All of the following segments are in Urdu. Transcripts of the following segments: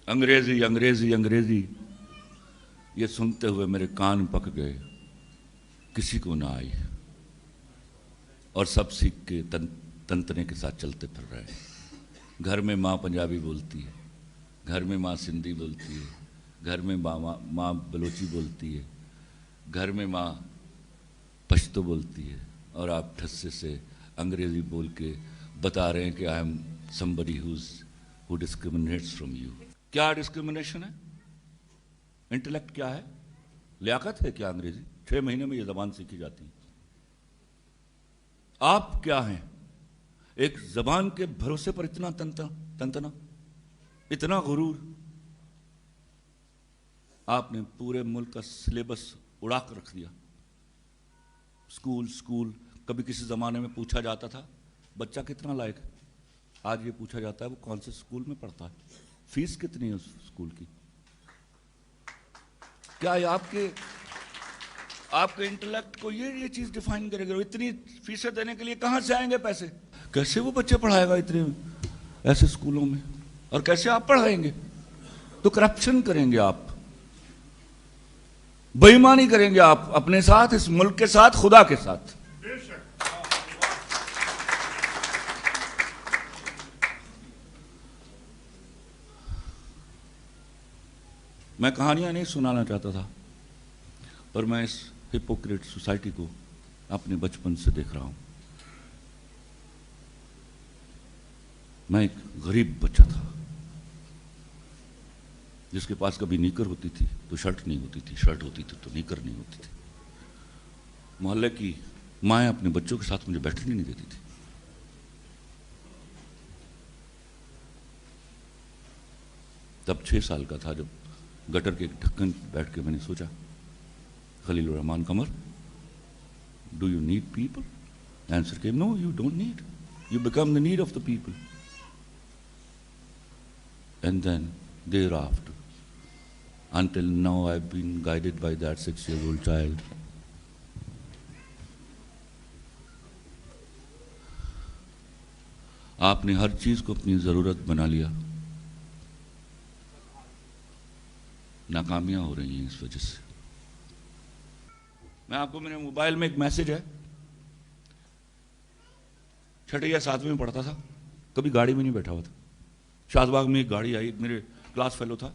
انگریزی انگریزی انگریزی، یہ سنتے ہوئے میرے کان پک گئے، کسی کو نہ آئی، اور سب سیکھ کے تنتنے کے ساتھ چلتے پھر رہے ہیں۔ گھر میں ماں پنجابی بولتی ہے، گھر میں ماں سندھی بولتی ہے، گھر میں ماں بلوچی بولتی ہے، گھر میں ماں پشتو بولتی ہے، اور آپ ٹھسے سے انگریزی بول کے بتا رہے ہیں کہ I am somebody who discriminates from you۔ کیا ڈسکرمنیشن ہے؟ انٹلیکٹ کیا ہے؟ لیاقت ہے کیا انگریزی؟ 6 مہینے میں یہ زبان سیکھی جاتی ہے۔ آپ کیا ہیں؟ ایک زبان کے بھروسے پر اتنا تنتنا، اتنا غرور۔ آپ نے پورے ملک کا سلیبس اڑا کر رکھ دیا۔ سکول کبھی کسی زمانے میں پوچھا جاتا تھا بچہ کتنا لائق ہے، آج یہ پوچھا جاتا ہے وہ کون سے سکول میں پڑھتا ہے، فیس کتنی ہے اس سکول کی۔ کیا یہ آپ کے انٹلیکٹ کو یہ چیز ڈیفائن کرے گا؟ اتنی فیسیں دینے کے لیے کہاں سے آئیں گے پیسے؟ کیسے وہ بچے پڑھائے گا اتنے ایسے سکولوں میں؟ اور کیسے آپ پڑھائیں گے؟ تو کرپشن کریں گے آپ، بے ایمانی کریں گے آپ اپنے ساتھ، اس ملک کے ساتھ، خدا کے ساتھ۔ میں کہانیاں نہیں سنانا چاہتا تھا، پر میں اس ہپوکریٹ سوسائٹی کو اپنے بچپن سے دیکھ رہا ہوں۔ میں ایک غریب بچہ تھا جس کے پاس کبھی نیکر ہوتی تھی تو شرٹ نہیں ہوتی تھی، شرٹ ہوتی تھی تو نیکر نہیں ہوتی تھی۔ محلے کی مائیں اپنے بچوں کے ساتھ مجھے بیٹھنے نہیں دیتی تھی۔ تب 6 سال کا تھا جب گٹر کے ڈھکن بیٹھ کے میں نے سوچا، Khalil ur Rahman Qamar, do you need people? Answer came, no you don't need, you become the need of the people. And then thereafter, until now I've been guided by that 6-year-old child۔ آپ نے ہر چیز کو اپنی ضرورت بنا لیا۔ ناکامیاں ہو رہی ہیں اس وجہ سے۔ میں آپ کو، میرے موبائل میں ایک میسج ہے، 6 یا 7 میں پڑھتا تھا، کبھی گاڑی میں نہیں بیٹھا ہوا تھا، شاذ باغ میں ایک گاڑی آئی، میرے کلاس فیلو تھا،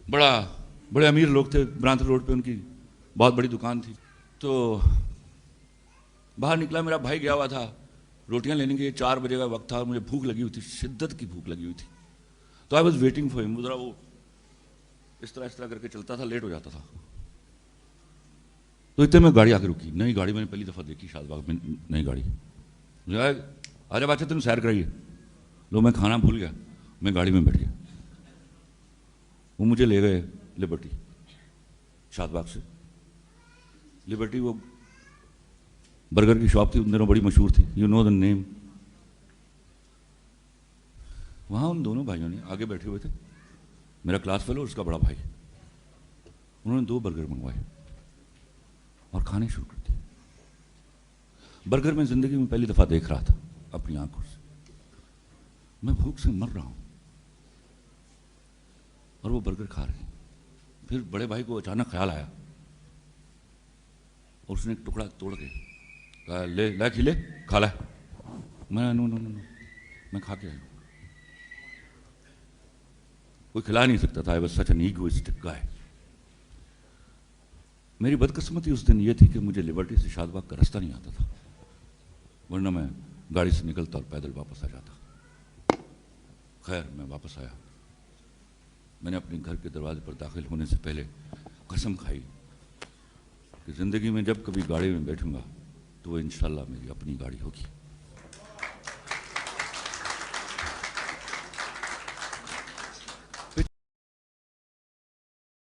بڑے امیر لوگ تھے، برانتر روڈ پہ ان کی بہت بڑی دکان تھی۔ تو باہر نکلا، میرا بھائی گیا ہوا تھا روٹیاں لینے کے لیے، 4 بجے کا وقت تھا، اور مجھے بھوک لگی ہوئی تھی، شدت کی بھوک لگی ہوئی تھی۔ تو آئی واز ویٹنگ فار ہم، ذرا وہ اس طرح کر کے چلتا تھا، لیٹ ہو جاتا تھا۔ تو اتنے میں گاڑی آ کے رکی، نئی گاڑی، میں نے پہلی دفعہ دیکھی شاذ باغ میں نئی گاڑی۔ آجا بچہ تم سیر کرائیے، لو میں کھانا بھول گیا، میں گاڑی میں بیٹھ گیا۔ وہ مجھے لے گئے لبرٹی، شاذ باغ سے لبرٹی، وہ برگر کی شاپ تھی ان دنوں، بڑی مشہور تھی، یو نو دا نیم۔ وہاں ان دونوں بھائیوں نے آگے بیٹھے ہوئے تھے، میرا کلاس فیلو اور اس کا بڑا بھائی، انہوں نے 2 برگر منگوائے اور کھانے شروع کر دیے۔ برگر میں زندگی میں پہلی دفعہ دیکھ رہا تھا اپنی آنکھوں سے، میں بھوک سے مر رہا ہوں اور وہ برگر کھا رہے ہیں۔ پھر بڑے بھائی کو اچانک خیال آیا اور اس نے ایک ٹکڑا توڑ کے کہا، لے کھلے کھا لے۔ میں نو نو نو میں کھا کے آیا ہوں۔ کوئی کھلا نہیں سکتا تھا، I was such an egoistic guy۔ میری بدقسمتی اس دن یہ تھی کہ مجھے لبرٹی سے شاذ باغ کا رستہ نہیں آتا تھا، ورنہ میں گاڑی سے نکلتا اور پیدل واپس آ جاتا۔ خیر میں واپس آیا، میں نے اپنے گھر کے دروازے پر داخل ہونے سے پہلے قسم کھائی کہ زندگی میں جب کبھی گاڑی میں بیٹھوں گا تو وہ انشاءاللہ میری اپنی گاڑی ہوگی۔